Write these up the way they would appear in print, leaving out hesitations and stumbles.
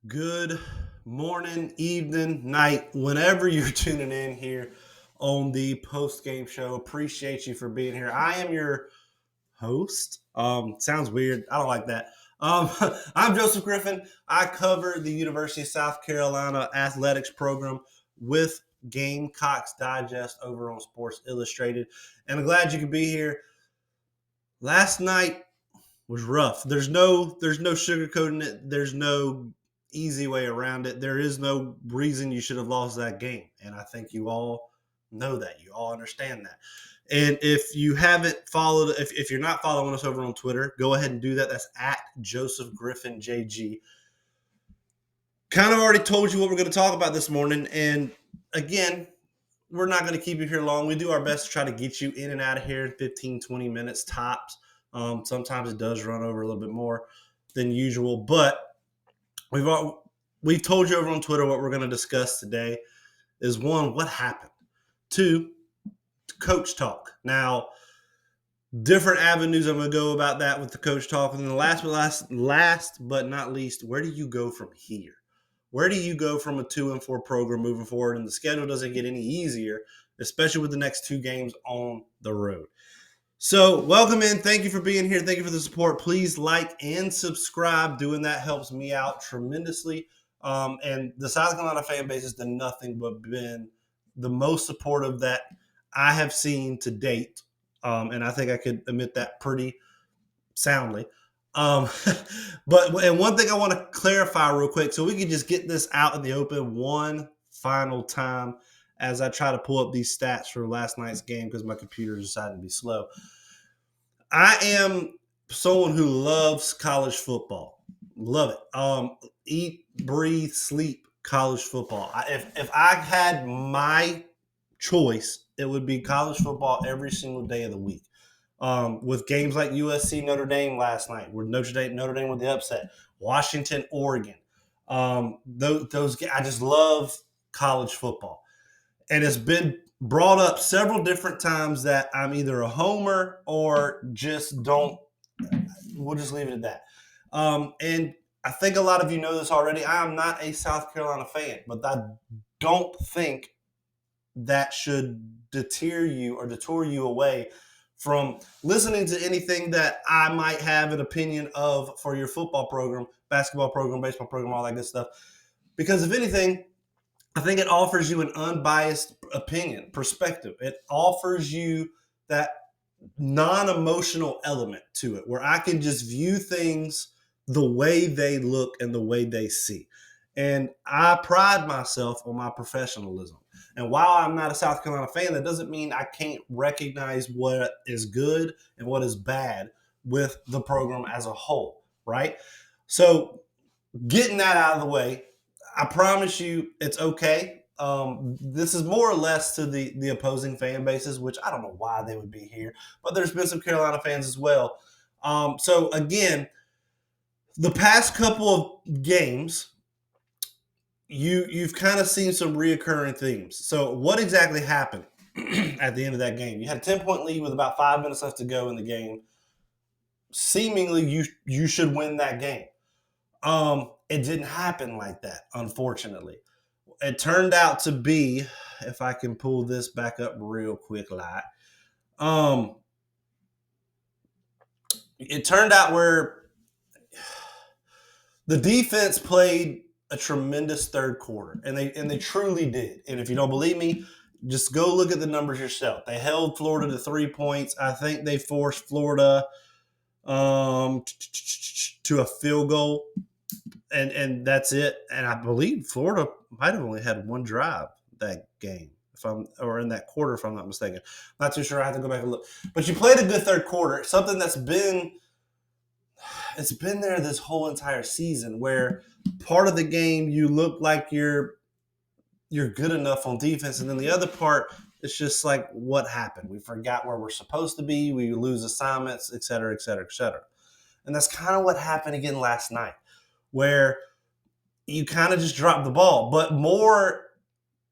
Good morning, evening, night, whenever you're tuning in here on the post game show. Appreciate you for being here. I am your host. Sounds weird. I don't like that. Um, I'm Joseph Griffin. I cover the University of South Carolina athletics program with Gamecock's Digest over on Sports Illustrated, and I'm glad you could be here. Last night was rough. There's no sugarcoating it. There's no easy way around it. There is no reason you should have lost that game. And I think you all know that. You all understand that. And if you haven't followed, if you're not following us over on Twitter, go ahead and do that. That's at Joseph Griffin JG. Kind of already told you what we're going to talk about this morning. And again, we're not going to keep you here long. We do our best to try to get you in and out of here in 15, 20 minutes tops. Sometimes it does run over a little bit more than usual, but we've we've told you over on Twitter what we're going to discuss today is one, what happened? Two, coach talk. Now, different avenues I'm going to go about that with the coach talk. And then last but not least, where do you go from here? Where do you go from a 2-4 program moving forward? And the schedule doesn't get any easier, especially with the next two games on the road. So, welcome in. Thank you for being here. Thank you for the support. Please like and subscribe. Doing that helps me out tremendously. And the South Carolina fan base has done nothing but been the most supportive that I have seen to date. And I think I could admit that pretty soundly. Um, and one thing I want to clarify real quick, so we can just get this out in the open one final time as I try to pull up these stats for last night's game because my computer decided to be slow. I am someone who loves college football. Love it. Eat, breathe, sleep college football. If I had my choice, it would be college football every single day of the week. With games like USC Notre Dame last night, where Notre Dame with the upset, Washington Oregon. Those I just love college football, and it's been brought up several different times that I'm either a homer or just don't. We'll just leave it at that. And I think a lot of you know this already. I am not a South Carolina fan, but I don't think that should deter you or detour you away from listening to anything that I might have an opinion of for your football program, basketball program, baseball program, all that good stuff. Because if anything, I think it offers you an unbiased opinion, perspective. It offers you that non-emotional element to it where I can just view things the way they look and the way they see. And I pride myself on my professionalism. And while I'm not a South Carolina fan, that doesn't mean I can't recognize what is good and what is bad with the program as a whole, right? So, getting that out of the way, I promise you it's okay. This is more or less to the opposing fan bases, which I don't know why they would be here, but there's been some Carolina fans as well. So again, the past couple of games, you've kind of seen some reoccurring themes. So what exactly happened at the end of that game? You had a 10-point lead with about 5 minutes left to go in the game. Seemingly, you should win that game. It didn't happen like that, unfortunately. It turned out to be, if I can pull this back up real quick, it turned out where the defense played a tremendous third quarter, and they truly did. And if you don't believe me, just go look at the numbers yourself. They held Florida to 3 points. I think they forced Florida to a field goal, and that's it. And I believe Florida might have only had one drive that game, or in that quarter, if I'm not mistaken. I'm not too sure. I have to go back and look. But you played a good third quarter, something that's been there this whole entire season, where part of the game you look like you're good enough on defense, and then the other part it's just like, what happened? We forgot where we're supposed to be. We lose assignments, et cetera, et cetera, et cetera. And that's kind of what happened again last night, where you kind of just dropped the ball. But more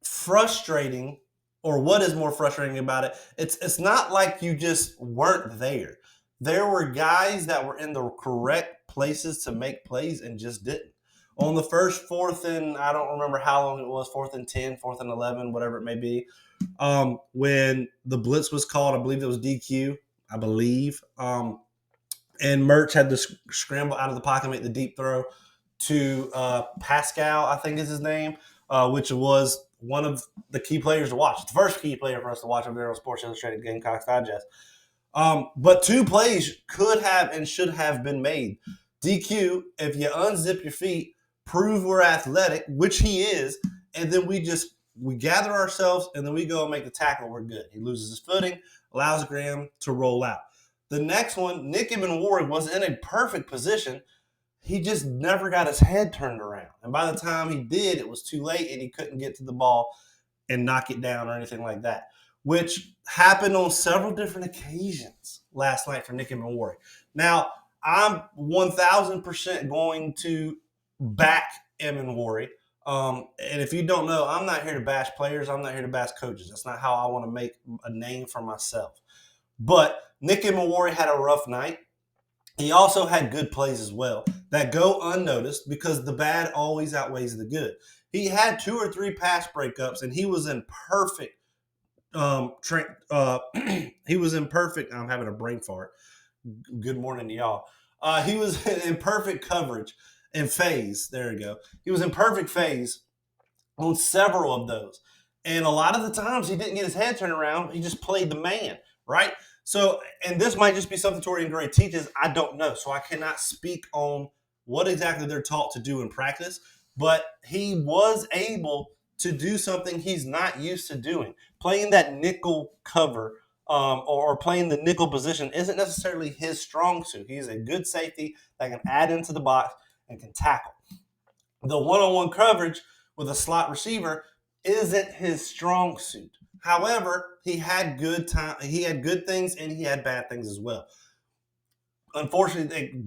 frustrating, or what is more frustrating about it, it's not like you just weren't there. There were guys that were in the correct places to make plays and just didn't. On the first fourth and I don't remember how long it was, 4th and 10, 4th and 11, whatever it may be. When the blitz was called, I believe it was DQ, I believe. And Mertz had to scramble out of the pocket and make the deep throw to Pascal, I think is his name, which was one of the key players to watch. The first key player for us to watch over there on Sports Illustrated Gamecock Digest. But two plays could have and should have been made. DQ, if you unzip your feet, prove we're athletic, which he is, and then we gather ourselves and then we go and make the tackle, we're good. He loses his footing, allows Graham to roll out. The next one, Nick Ward was in a perfect position. He just never got his head turned around. And by the time he did, it was too late and he couldn't get to the ball and knock it down or anything like that, which happened on several different occasions last night for Nick Ward. Now, I'm 1,000% going to back Ward. And if you don't know, I'm not here to bash players. I'm not here to bash coaches. That's not how I want to make a name for myself. But Nick Ward had a rough night. He also had good plays as well that go unnoticed because the bad always outweighs the good. He had 2 or 3 pass breakups, and he was in perfect. He was in perfect. I'm having a brain fart. Good morning to y'all. He was in perfect coverage and phase. There you go. He was in perfect phase on several of those, and a lot of the times he didn't get his head turned around. He just played the man, right? So, and this might just be something Torian Gray teaches. I don't know. So I cannot speak on what exactly they're taught to do in practice, but he was able to do something he's not used to doing. Playing that nickel cover or playing the nickel position isn't necessarily his strong suit. He's a good safety that can add into the box and can tackle. The one-on-one coverage with a slot receiver isn't his strong suit. However, he had good time. He had good things and he had bad things as well. Unfortunately, they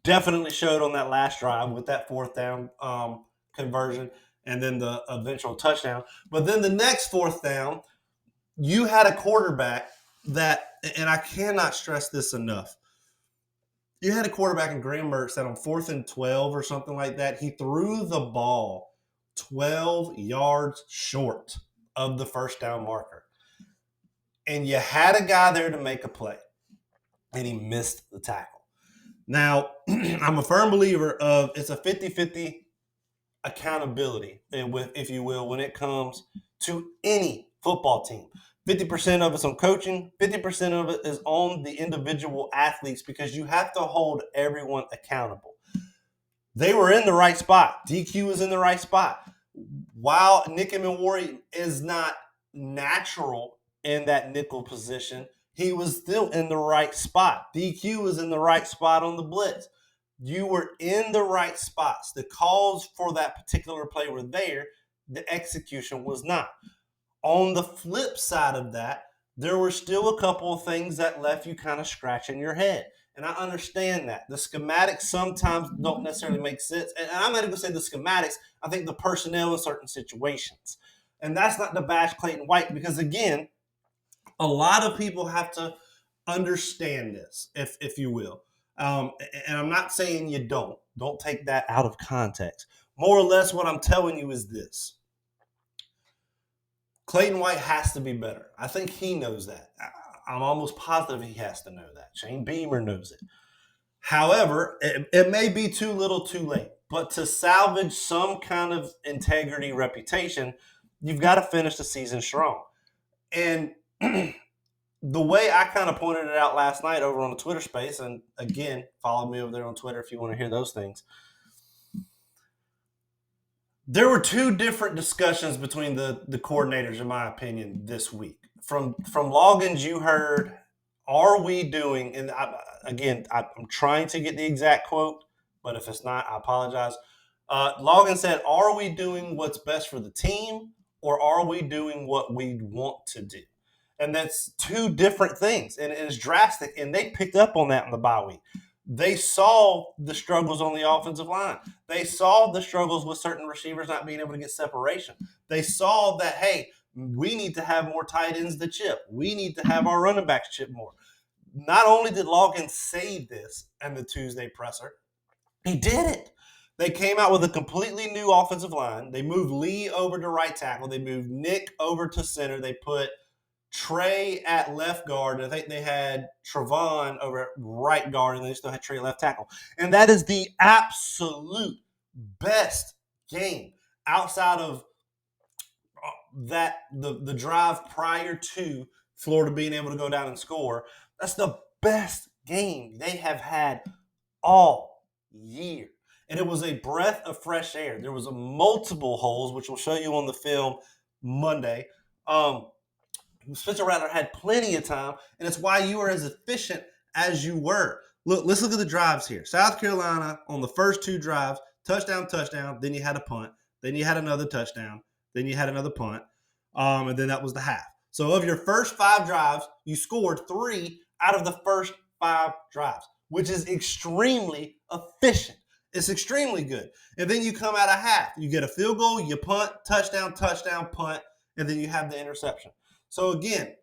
definitely showed on that last drive with that 4th down conversion and then the eventual touchdown. But then the next 4th down, you had a quarterback that, and I cannot stress this enough, you had a quarterback in Graham Mertz that on 4th and 12 or something like that, he threw the ball 12 yards short of the first down marker. And you had a guy there to make a play, and he missed the tackle. Now, I'm a firm believer of it's a 50-50 accountability, if you will, when it comes to any football team. 50% of it's on coaching, 50% of it is on the individual athletes because you have to hold everyone accountable. They were in the right spot. DQ was in the right spot. While Nick Ward is not natural in that nickel position, he was still in the right spot. DQ was in the right spot on the blitz. You were in the right spots. The calls for that particular play were there. The execution was not. On the flip side of that, there were still a couple of things that left you kind of scratching your head. And I understand that. The schematics sometimes don't necessarily make sense. And I'm not even going to say the schematics. I think the personnel in certain situations. And that's not to bash Clayton White because, again, a lot of people have to understand this, if you will. And I'm not saying you don't. Don't take that out of context. More or less what I'm telling you is this. Clayton White has to be better. I think he knows that. I'm almost positive he has to know that. Shane Beamer knows it. However, it may be too little too late. But to salvage some kind of integrity reputation, you've got to finish the season strong. And the way I kind of pointed it out last night over on the Twitter space, and again, follow me over there on Twitter if you want to hear those things. There were 2 different discussions between the coordinators, in my opinion, this week. From logins you heard, are we doing, and I'm trying to get the exact quote, but if it's not, I apologize. Logan said, are we doing what's best for the team, or are we doing what we want to do? And that's 2 different things, and it's drastic, and they picked up on that in the bye week. They saw the struggles on the offensive line. They saw the struggles with certain receivers not being able to get separation. They saw that, hey, we need to have more tight ends to chip. We need to have our running backs chip more. Not only did Logan say this in the Tuesday presser, he did it. They came out with a completely new offensive line. They moved Lee over to right tackle. They moved Nick over to center. They put Trey at left guard. I think they had Trevon over at right guard, and they still had Trey at left tackle. And that is the absolute best game outside of the drive prior to Florida being able to go down and score. That's the best game they have had all year. And it was a breath of fresh air. There was multiple holes, which we'll show you on the film Monday. Spencer Rattler had plenty of time, and it's why you were as efficient as you were. Let's look at the drives here. South Carolina on the first two drives, touchdown, then you had a punt, then you had another touchdown, then you had another punt, and then that was the half. So of your first 5 drives, you scored 3 out of the first 5 drives, which is extremely efficient. It's extremely good. And then you come out of half. You get a field goal, you punt, touchdown, punt, and then you have the interception. So again,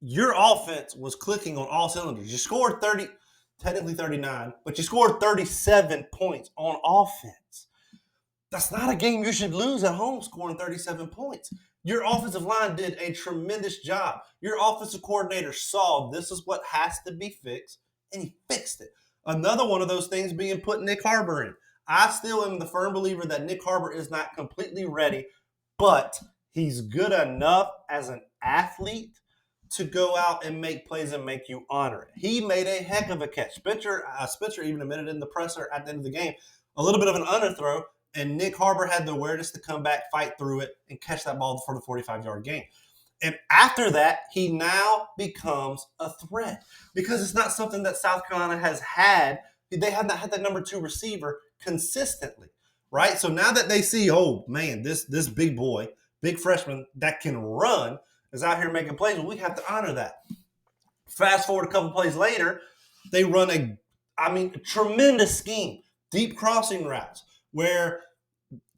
your offense was clicking on all cylinders. You scored 30, technically 39, but you scored 37 points on offense. That's not a game you should lose at home scoring 37 points. Your offensive line did a tremendous job. Your offensive coordinator saw this is what has to be fixed, and he fixed it. Another one of those things being put Nick Harbor in. I still am the firm believer that Nick Harbor is not completely ready, but he's good enough as an athlete to go out and make plays and make you honor it. He made a heck of a catch. Spencer even admitted in the presser at the end of the game, a little bit of an underthrow, and Nick Harbor had the awareness to come back, fight through it, and catch that ball for the 45-yard gain. And after that, he now becomes a threat because it's not something that South Carolina has had. They have not had that number 2 receiver consistently, right? So now that they see, oh, man, this big boy, big freshman that can run is out here making plays, well, we have to honor that. Fast forward a couple plays later, they run a tremendous scheme, deep crossing routes, where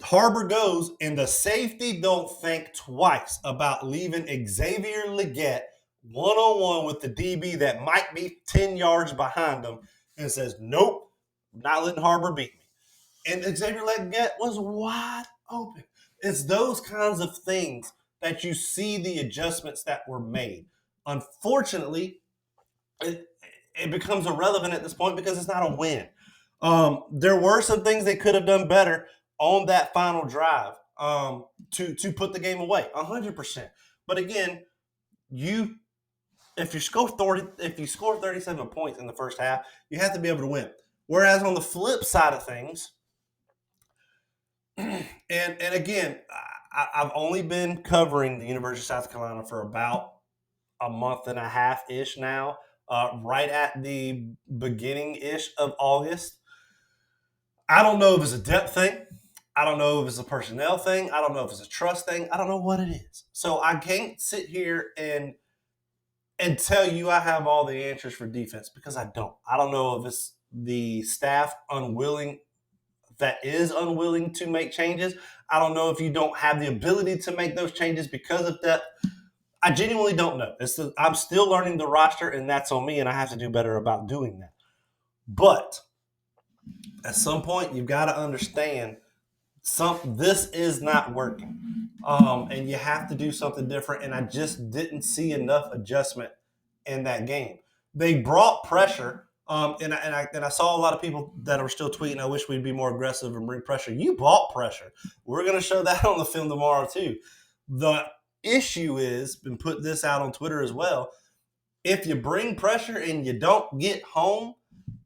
Harbor goes and the safety don't think twice about leaving Xavier Legette one-on-one with the DB that might be 10 yards behind him and says, nope, not letting Harbor beat me. And Xavier Legette was wide open. It's those kinds of things that you see the adjustments that were made. Unfortunately, it becomes irrelevant at this point because it's not a win. There were some things they could have done better on that final drive to put the game away, 100%. But again, if you score 37 points in the first half, you have to be able to win. Whereas on the flip side of things, and again, I've only been covering the University of South Carolina for about a month and a half-ish now, right at the beginning-ish of August. I don't know if it's a depth thing. I don't know if it's a personnel thing. I don't know if it's a trust thing. I don't know what it is. So I can't sit here and tell you I have all the answers for defense because I don't. I don't know if it's the staff unwilling to make changes. I don't know if you don't have the ability to make those changes because of that. I genuinely don't know. I'm still learning the roster, and that's on me, and I have to do better about doing that. But at some point, you've got to understand this is not working, and you have to do something different. And I just didn't see enough adjustment in that game. They brought pressure. And I saw a lot of people that are still tweeting, I wish we'd be more aggressive and bring pressure. You brought pressure. We're going to show that on the film tomorrow, too. The issue is, and put this out on Twitter as well, if you bring pressure and you don't get home,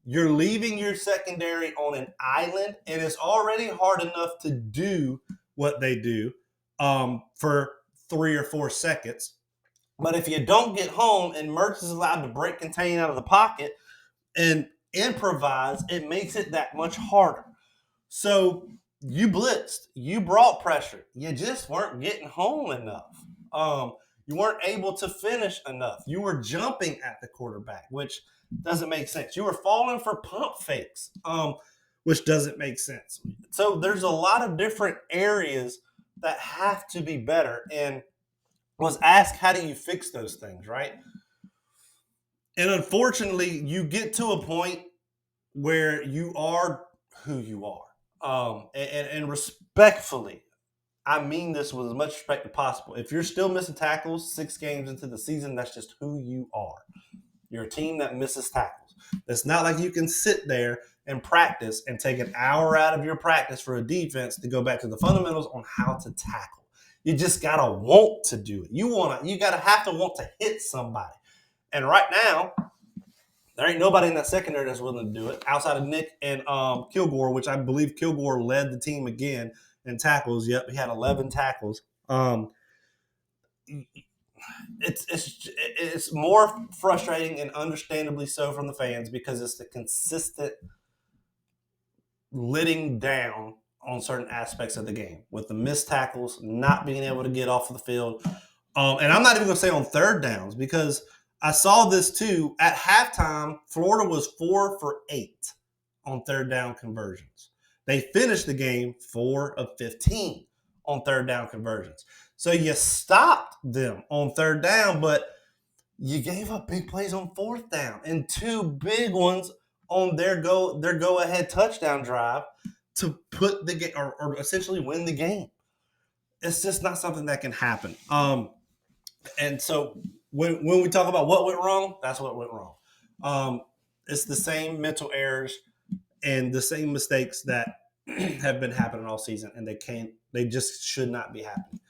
you're leaving your secondary on an island, and it's already hard enough to do what they do for 3 or 4 seconds. But if you don't get home and Mertz is allowed to break contain out of the pocket and improvise, it makes it that much harder. So you blitzed. You brought pressure. You just weren't getting home enough. You weren't able to finish enough. You were jumping at the quarterback, which doesn't make sense. You were falling for pump fakes, which doesn't make sense. So there's a lot of different areas that have to be better. And was asked, how do you fix those things, right? And unfortunately, you get to a point where you are who you are. And respectfully, I mean this with as much respect as possible. If you're still missing tackles 6 games into the season, that's just who you are. You're a team that misses tackles. It's not like you can sit there and practice and take an hour out of your practice for a defense to go back to the fundamentals on how to tackle. You just gotta want to do it. You gotta have to want to hit somebody. And right now, there ain't nobody in that secondary that's willing to do it outside of Nick and Kilgore, which I believe Kilgore led the team again in tackles. Yep, he had 11 tackles. It's more frustrating and understandably so from the fans because it's the consistent letting down on certain aspects of the game with the missed tackles, not being able to get off of the field. And I'm not even going to say on third downs because I saw this too. At halftime, Florida was 4 for 8 on third down conversions. They finished the game 4 of 15 on third down conversions. So you stopped them on third down, but you gave up big plays on fourth down and 2 big ones on their go ahead touchdown drive to put the game or essentially win the game. It's just not something that can happen. And so when we talk about what went wrong, that's what went wrong. It's the same mental errors and the same mistakes that have been happening all season, and they just should not be happening.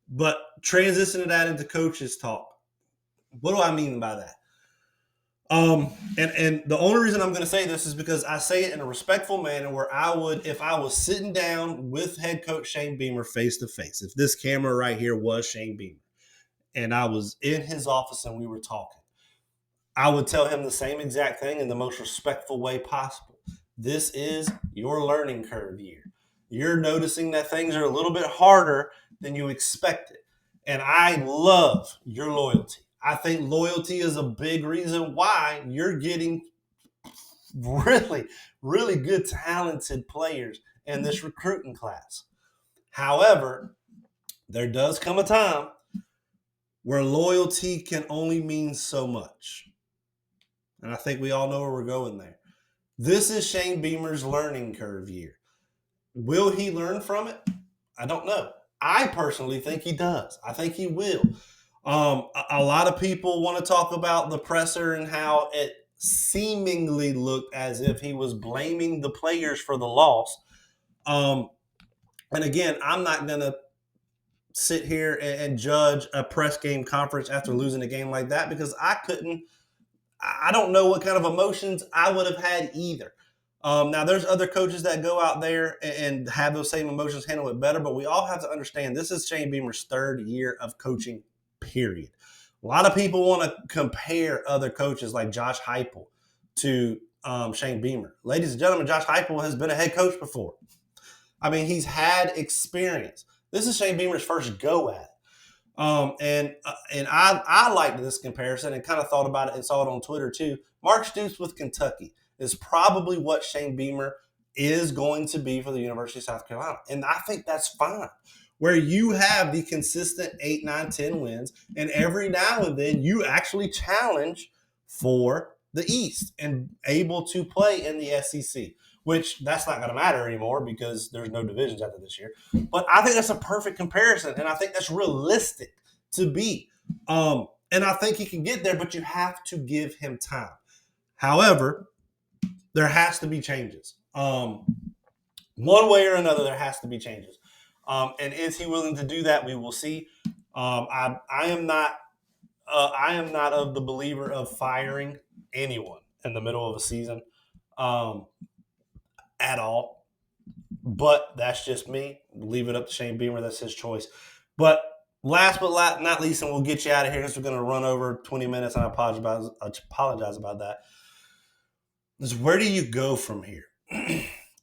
But transitioning that into coaches talk, what do I mean by that? And the only reason I'm going to say this is because I say it in a respectful manner where I would, if I was sitting down with head coach Shane Beamer face to face, if this camera right here was Shane Beamer and I was in his office and we were talking, I would tell him the same exact thing in the most respectful way possible. This is your learning curve year. You're noticing that things are a little bit harder than you expected. And I love your loyalty. I think loyalty is a big reason why you're getting really, really good, talented players in this recruiting class. However, there does come a time where loyalty can only mean so much. And I think we all know where we're going there. This is Shane Beamer's learning curve year. Will he learn from it? I don't know. I personally think he does. I think he will. A lot of people want to talk about the presser and how it seemingly looked as if he was blaming the players for the loss. And again, I'm not going to sit here and judge a press game conference after losing a game like that because I don't know what kind of emotions I would have had either. Now, there's other coaches that go out there and have those same emotions, handle it better, but we all have to understand this is Shane Beamer's 3rd year of coaching, period. A lot of people want to compare other coaches like Josh Heupel to Shane Beamer. Ladies and gentlemen, Josh Heupel has been a head coach before. I mean, he's had experience. This is Shane Beamer's first go at it. And I liked this comparison and kind of thought about it and saw it on Twitter too. Mark Stoops with Kentucky is probably what Shane Beamer is going to be for the University of South Carolina. And I think that's fine. Where you have the consistent 8, 9, 10 wins, and every now and then you actually challenge for the East and able to play in the SEC, which that's not going to matter anymore because there's no divisions after this year. But I think that's a perfect comparison, and I think that's realistic to be. And I think he can get there, but you have to give him time. However, there has to be changes. One way or another, there has to be changes. And is he willing to do that? We will see. I am not of the believer of firing anyone in the middle of a season at all. But that's just me. Leave it up to Shane Beamer. That's his choice. But last but not least, and we'll get you out of here because we're going to run over 20 minutes, and I apologize about that, is where do you go from here?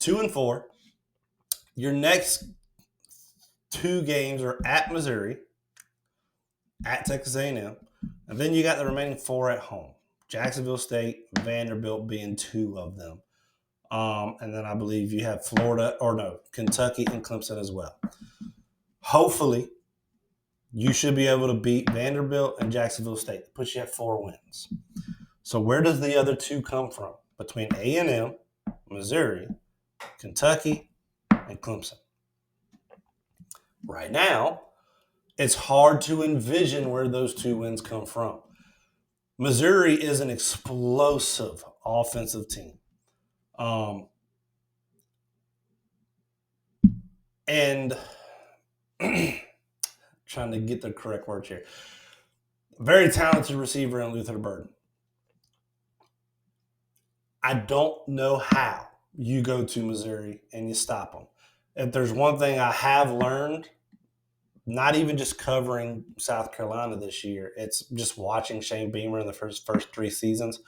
2-4. Your next 2 games are at Missouri, at Texas A&M, and then you got the remaining 4 at home. Jacksonville State, Vanderbilt being 2 of them. And then I believe you have Kentucky and Clemson as well. Hopefully, you should be able to beat Vanderbilt and Jacksonville State. Put you at 4 wins. So where does the other 2 come from? Between A&M, Missouri, Kentucky, and Clemson. Right now, it's hard to envision where those 2 wins come from. Missouri is an explosive offensive team. And trying to get the correct words here. Very talented receiver in Luther Burden. I don't know how you go to Missouri and you stop them. If there's one thing I have learned, not even just covering South Carolina this year, it's just watching Shane Beamer in the first 3 seasons.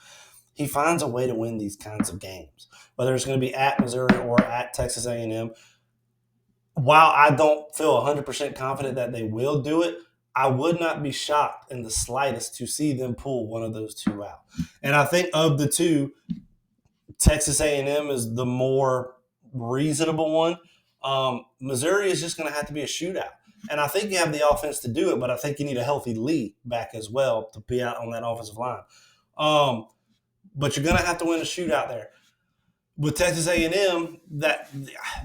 He finds a way to win these kinds of games, whether it's going to be at Missouri or at Texas A&M. While I don't feel 100% confident that they will do it, I would not be shocked in the slightest to see them pull one of those 2 out. And I think of the 2, Texas A&M is the more reasonable one. Missouri is just going to have to be a shootout. And I think you have the offense to do it, but I think you need a healthy Lee back as well to be out on that offensive line. But you're going to have to win a shootout there. With Texas A&M, that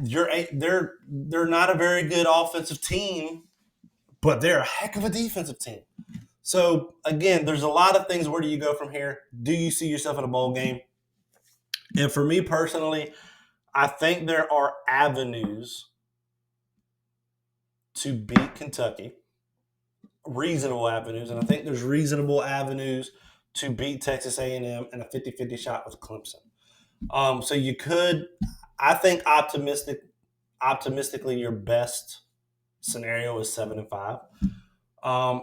they're not a very good offensive team, but they're a heck of a defensive team. So, again, there's a lot of things. Where do you go from here? Do you see yourself in a bowl game? And for me personally, I think there are avenues to beat Kentucky, reasonable avenues, and I think there's reasonable avenues to beat Texas A&M in a 50-50 shot with Clemson. So you could, I think optimistically, your best scenario is 7-5,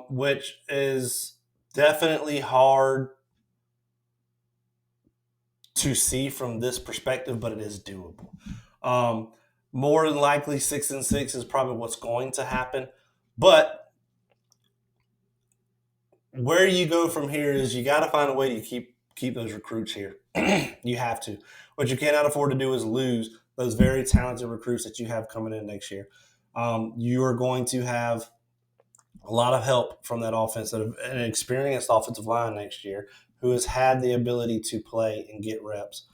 which is definitely hard to see from this perspective, but it is doable. More than likely, 6-6 is probably what's going to happen. But where you go from here is you got to find a way to keep those recruits here. You have to. What you cannot afford to do is lose those very talented recruits that you have coming in next year. You are going to have a lot of help from that offense, an experienced offensive line next year who has had the ability to play and get reps.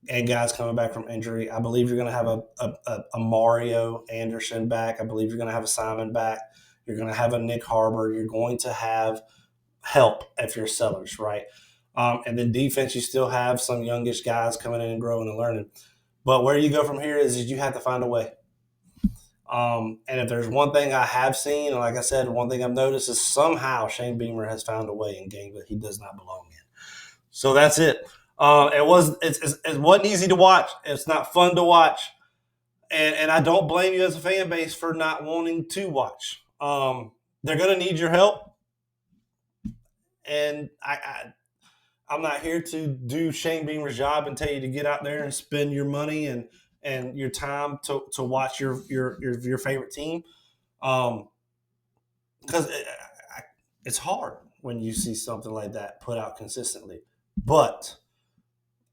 And guys coming back from injury. I believe you're going to have a Mario Anderson back. I believe you're going to have a Simon back. You're going to have a Nick Harbor. You're going to have help if you're sellers, right? And then defense, you still have some youngish guys coming in and growing and learning. But where you go from here is you have to find a way. And if there's one thing I have seen, and like I said, one thing I've noticed is somehow Shane Beamer has found a way in games that he does not belong in. So that's it. It wasn't easy to watch. It's not fun to watch. And I don't blame you as a fan base for not wanting to watch. They're going to need your help. And I'm not here to do Shane Beamer's job and tell you to get out there and spend your money and your time to watch your favorite team. Because it's hard when you see something like that put out consistently. But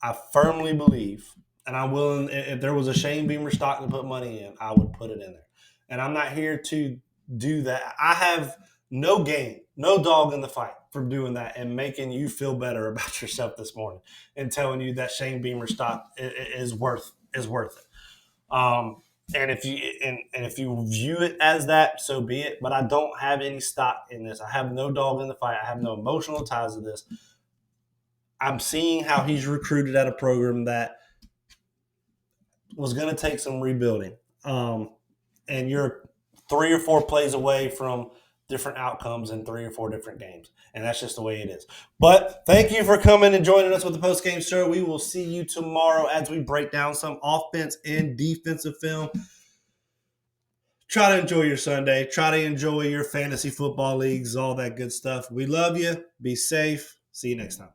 I firmly believe, and I'm willing, if there was a Shane Beamer stock to put money in, I would put it in there. And I'm not here to do that. I have no gain, no dog in the fight from doing that and making you feel better about yourself this morning and telling you that Shane Beamer stock is worth it. And if you view it as that, so be it. But I don't have any stock in this. I have no dog in the fight. I have no emotional ties to this. I'm seeing how he's recruited at a program that was going to take some rebuilding. And you're 3 or 4 plays away from different outcomes in 3 or 4 different games. And that's just the way it is. But thank you for coming and joining us with the post-game show. We will see you tomorrow as we break down some offense and defensive film. Try to enjoy your Sunday. Try to enjoy your fantasy football leagues, all that good stuff. We love you. Be safe. See you next time.